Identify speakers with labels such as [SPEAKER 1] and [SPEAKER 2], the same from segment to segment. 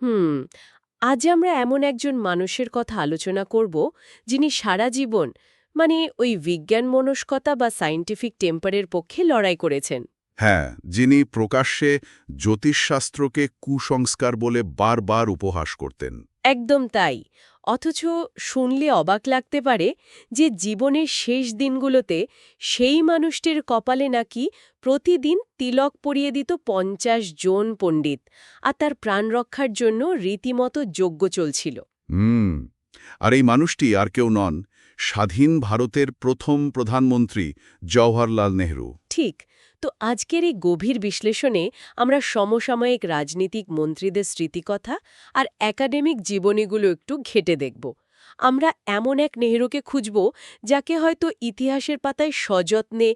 [SPEAKER 1] হুম আজ আমরা এমন একজন মানুষের কথা আলোচনা করব যিনি সারা জীবন ওই বিজ্ঞান মনস্কতা বা সায়েন্টিফিক টেম্পারের পক্ষে লড়াই করেছেন।
[SPEAKER 2] হ্যাঁ, যিনি প্রকাশ্যে জ্যোতিষশাস্ত্রকে কুসংস্কার বলে বারবার উপহাস করতেন।
[SPEAKER 1] একদম তাই। অথচ শুনলে অবাক লাগতে পারে যে জীবনের শেষ দিনগুলোতে সেই মানুষটির কপালে নাকি প্রতিদিন তিলক পরিয়ে দিত ৫০ জন পণ্ডিত, আর তার প্রাণ রক্ষার জন্য রীতিমতো যজ্ঞ চলছিল।
[SPEAKER 2] হুম আর এই মানুষটি আর কেউ নন, স্বাধীন ভারতের প্রথম প্রধানমন্ত্রী জওহরলাল নেহরু।
[SPEAKER 1] ঠিক। তো আজকের এই গভীর বিশ্লেষণে আমরা সমসাময়িক রাজনীতিক মন্ত্রীদের স্মৃতিকথা আর একাডেমিক জীবনীগুলো একটু ঘেঁটে দেখব। আমরা এমন এক নেহরুকে খুঁজব যাকে হয়তো ইতিহাসের পাতায় সযত্নে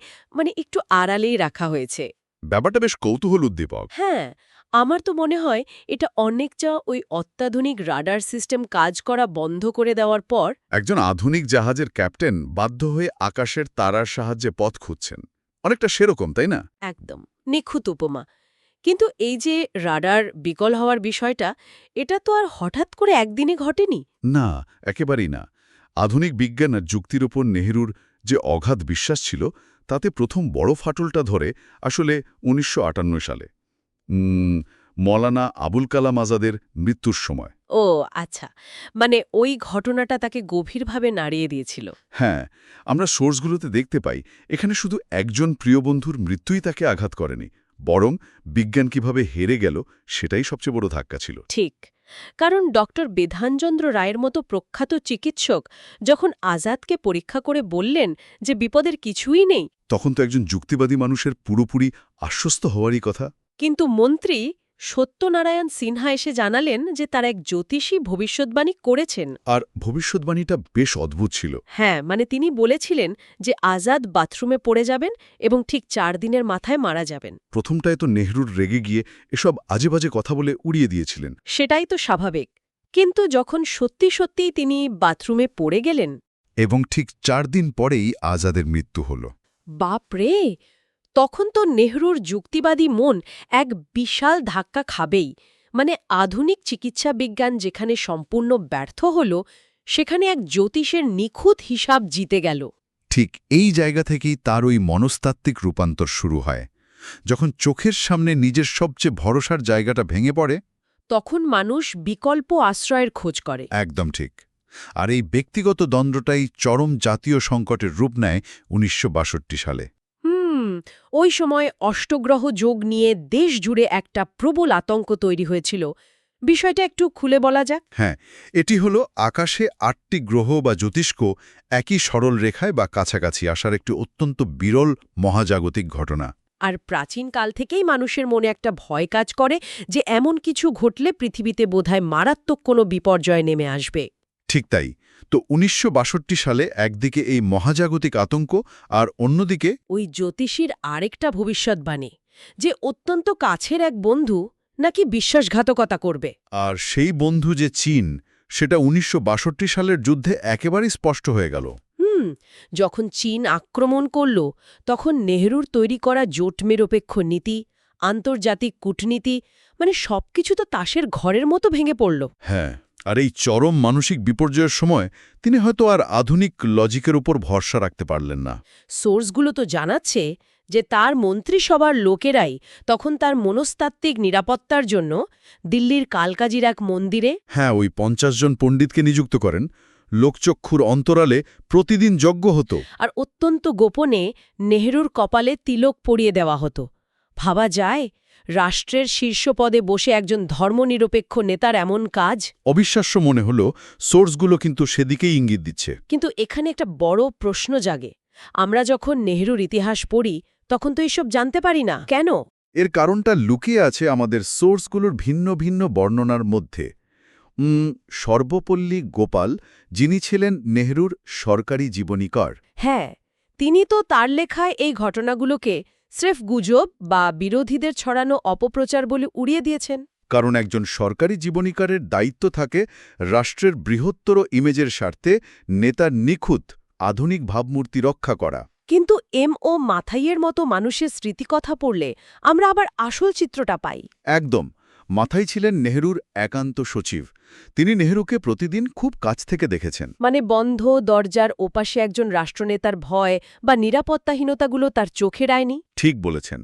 [SPEAKER 1] একটু আড়ালেই রাখা হয়েছে।
[SPEAKER 2] ব্যাপারটা বেশ কৌতূহল উদ্দীপক।
[SPEAKER 1] হ্যাঁ, আমার তো মনে হয় এটা অনেকটা ওই অত্যাধুনিক রাডার সিস্টেম কাজ করা বন্ধ করে দেওয়ার পর।
[SPEAKER 2] একজন আধুনিক জাহাজের ক্যাপ্টেন বাধ্য হয়ে আকাশের তারার সাহায্যে পথ খুঁজছেন, অনেকটা সেরকম, তাই না?
[SPEAKER 1] একদম নিখুঁত উপমা। কিন্তু এই যে রাডার বিকল হওয়ার বিষয়টা, এটা তো আর হঠাৎ করে একদিনে ঘটেনি।
[SPEAKER 2] না, একেবারেই না। আধুনিক বিজ্ঞান আর যুক্তির ওপর নেহরুর যে অগাধ বিশ্বাস ছিল, তাতে প্রথম বড় ফাটলটা ধরে আসলে ১৯৫৮ সালে মৌলানা আবুল কালাম আজাদের মৃত্যুর সময়।
[SPEAKER 1] ও আচ্ছা, ওই ঘটনাটা তাকে গভীরভাবে নাড়িয়ে দিয়েছিল।
[SPEAKER 2] হ্যাঁ, আমরা সোর্সগুলোতে দেখতে পাই এখানে শুধু একজন প্রিয় বন্ধুর মৃত্যুই তাকে আঘাত করেনি, বরং বিজ্ঞান কিভাবে হেরে গেল সেটাই সবচেয়ে বড় ধাক্কা ছিল।
[SPEAKER 1] ঠিক। কারণ ডক্টর বিধানচন্দ্র রায়ের মতো প্রখ্যাত চিকিৎসক যখন আজাদকে পরীক্ষা করে বললেন যে বিপদের কিছুই নেই,
[SPEAKER 2] তখন তো একজন যুক্তিবাদী মানুষের পুরোপুরি আশ্বস্ত হওয়ারই কথা।
[SPEAKER 1] কিন্তু মন্ত্রী সত্যনারায়ণ সিনহা এসে জানালেন যে তার এক জ্যোতিষী ভবিষ্যদ্বাণী করেছেন।
[SPEAKER 2] আর ভবিষ্যদ্বাণীটা বেশ অদ্ভুত ছিল।
[SPEAKER 1] হ্যাঁ, তিনি বলেছিলেন যে আজাদ বাথরুমে পড়ে যাবেন এবং ঠিক ৪ দিনের মাথায় মারা যাবেন।
[SPEAKER 2] প্রথমটায় তো নেহরুর রেগে গিয়ে এসব আজেবাজে কথা বলে উড়িয়ে দিয়েছিলেন।
[SPEAKER 1] সেটাই তো স্বাভাবিক। কিন্তু যখন সত্যি সত্যিই তিনি বাথরুমে পড়ে গেলেন,
[SPEAKER 2] এবং ঠিক ৪ দিন পরেই আজাদের মৃত্যু হল।
[SPEAKER 1] বাপরে! তখন তো নেহরুর যুক্তিবাদী মন এক বিশাল ধাক্কা খাবেই। আধুনিক চিকিৎসা বিজ্ঞান যেখানে সম্পূর্ণ ব্যর্থ হল, সেখানে এক জ্যোতিষের নিখুঁত হিসাব জিতে গেল।
[SPEAKER 2] ঠিক এই জায়গা থেকেই তার ওই মনস্তাত্ত্বিক রূপান্তর শুরু হয়, যখন চোখের সামনে নিজের সবচেয়ে ভরসার জায়গাটা ভেঙে পড়ে।
[SPEAKER 1] তখন মানুষ বিকল্প আশ্রয়ের খোঁজ করে।
[SPEAKER 2] একদম ঠিক। আর এই ব্যক্তিগত দ্বন্দ্বটাই চরম জাতীয় সংকটের রূপ নেয় ১৯৬২ সালে।
[SPEAKER 1] ওই সময় অষ্টগ্রহ যোগ নিয়ে দেশ জুড়ে একটা প্রবল আতঙ্ক তৈরি হয়েছিল। বিষয়টা একটু খুলে বলা যাক।
[SPEAKER 2] হ্যাঁ, এটি হলো আকাশে ৮টি গ্রহ বা জ্যোতিষ্ক একই সরল রেখায় বা কাছাকাছি আসার একটি অত্যন্ত বিরল মহাজাগতিক ঘটনা।
[SPEAKER 1] আর প্রাচীনকাল থেকেই মানুষের মনে একটা ভয় কাজ করে যে এমন কিছু ঘটলে পৃথিবীতে বোধহয় মারাত্মক কোনো বিপর্যয় নেমে আসবে।
[SPEAKER 2] ঠিক তাই। তো ১৯৬২ সালে একদিকে এই মহাজাগতিক আতঙ্ক আর অন্যদিকে
[SPEAKER 1] ওই জ্যোতিষীর আরেকটা ভবিষ্যদ্বাণী যে অত্যন্ত কাছের এক বন্ধু নাকি বিশ্বাসঘাতকতা করবে।
[SPEAKER 2] আর সেই বন্ধু যে চীন, সেটা ১৯৬২ সালের যুদ্ধে একেবারেই স্পষ্ট হয়ে গেল।
[SPEAKER 1] যখন চীন আক্রমণ করল, তখন নেহরুর তৈরি করা জোটনিরপেক্ষ নীতি, আন্তর্জাতিক কূটনীতি, সবকিছু তো তাসের ঘরের মতো ভেঙে পড়ল।
[SPEAKER 2] হ্যাঁ, আর এই চরম মানসিক বিপর্যয়ের সময় তিনি হয়তো আর আধুনিক লজিকের উপর ভরসা রাখতে পারলেন না।
[SPEAKER 1] সোর্সগুলো তো জানাচ্ছে যে তার মন্ত্রিসভার লোকেরাই তখন তার মনস্তাত্ত্বিক নিরাপত্তার জন্য দিল্লির কালকাজির এক মন্দিরে
[SPEAKER 2] হ্যাঁ, ওই ৫০ জন পণ্ডিতকে নিযুক্ত করেন। লোকচক্ষুর অন্তরালে প্রতিদিন যজ্ঞ হতো।
[SPEAKER 1] আর অত্যন্ত গোপনে নেহরুর কপালে তিলক পরিয়ে দেওয়া হতো। ভাবা যায়, রাষ্ট্রের শীর্ষ পদে বসে একজন ধর্মনিরপেক্ষ নেতার এমন কাজ।
[SPEAKER 2] অবিশ্বাস্য মনে হলো, সোর্সগুলো কিন্তু সেদিকেই ইঙ্গিত দিচ্ছে।
[SPEAKER 1] কিন্তু এখানে একটা বড় প্রশ্ন জাগে। আমরা যখন নেহরুর ইতিহাস পড়ি, তখন তো এসব জানতে পারি না কেন?
[SPEAKER 2] এর কারণটা লুকিয়ে আছে আমাদের সোর্সগুলোর ভিন্ন ভিন্ন বর্ণনার মধ্যে। সর্বপল্লী গোপাল, যিনি ছিলেন নেহরুর সরকারি জীবনীকার।
[SPEAKER 1] হ্যাঁ, তিনি তো তার লেখায় এই ঘটনাগুলোকে স্রেফ গুজব বা বিরোধীদের ছড়ানো অপপ্রচার বলে উড়িয়ে দিয়েছেন।
[SPEAKER 2] কারণ একজন সরকারি জীবনীকারের দায়িত্ব থাকে রাষ্ট্রের বৃহত্তর ইমেজের স্বার্থে নেতার নিখুঁত আধুনিক ভাবমূর্তি রক্ষা করা।
[SPEAKER 1] কিন্তু ও মাথাইয়ের মতো মানুষের স্মৃতিকথা পড়লে আমরা আবার আসল চিত্রটা পাই।
[SPEAKER 2] একদম। মাথায় ছিলেন নেহরুর একান্ত সচিব। তিনি নেহরুকে প্রতিদিন খুব কাছ থেকে দেখেছেন।
[SPEAKER 1] মানে বন্ধ দরজার ওপাশে একজন রাষ্ট্রনেতার ভয় বা নিরাপত্তাহীনতাগুলো তার চোখে আয়নি?
[SPEAKER 2] ঠিক বলেছেন।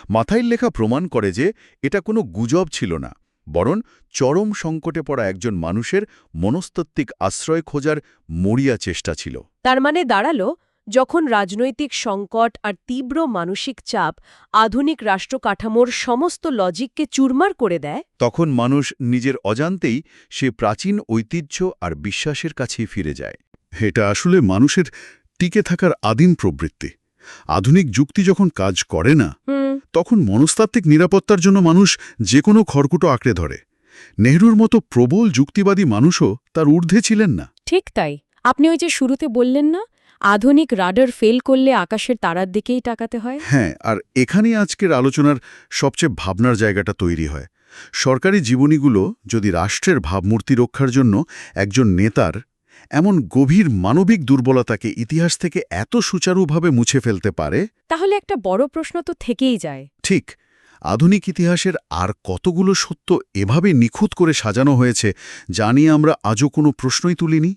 [SPEAKER 2] মাথায় লেখা প্রমাণ করে যে এটা কোনো গুজব ছিল না, বরং চরম সংকটে পড়া একজন মানুষের মনস্তাত্ত্বিক আশ্রয় খোঁজার মরিয়া চেষ্টা ছিল।
[SPEAKER 1] তার মানে দাঁড়ালো, যখন রাজনৈতিক সংকট আর তীব্র মানসিক চাপ আধুনিক রাষ্ট্রকাঠামোর সমস্ত লজিককে চুরমার করে দেয়,
[SPEAKER 2] তখন মানুষ নিজের অজান্তেই সে প্রাচীন ঐতিহ্য আর বিশ্বাসের কাছেই ফিরে যায়। এটা আসলে মানুষের টিকে থাকার আদিম প্রবৃত্তি। আধুনিক যুক্তি যখন কাজ করে না, তখন মনস্তাত্ত্বিক নিরাপত্তার জন্য মানুষ যে কোনো খড়কুটো আঁকড়ে ধরে। নেহরুর মতো প্রবল যুক্তিবাদী মানুষও তার ঊর্ধ্বে ছিলেন না।
[SPEAKER 3] ঠিক তাই। আপনি ওই যে শুরুতে বললেন না, আধুনিক রাডার ফেল করলে আকাশের তারার দিকেই তাকাতে হয়।
[SPEAKER 2] হ্যাঁ, আর এখানেই আজকের আলোচনার সবচেয়ে ভাবনার জায়গাটা তৈরি হয়। সরকারি জীবনীগুলো যদি রাষ্ট্রের ভাবমূর্তি রক্ষার জন্য একজন নেতার এমন গভীর মানবিক দুর্বলতাকে ইতিহাস থেকে এত সুচারুভাবে মুছে ফেলতে পারে,
[SPEAKER 3] তাহলে একটা বড় প্রশ্ন তো থেকেই যায়।
[SPEAKER 2] ঠিক আধুনিক ইতিহাসের আর কতগুলো সত্য এভাবে নিখুঁত করে সাজানো হয়েছে যা নিয়ে আমরা আজও কোনো প্রশ্নই তুলিনি।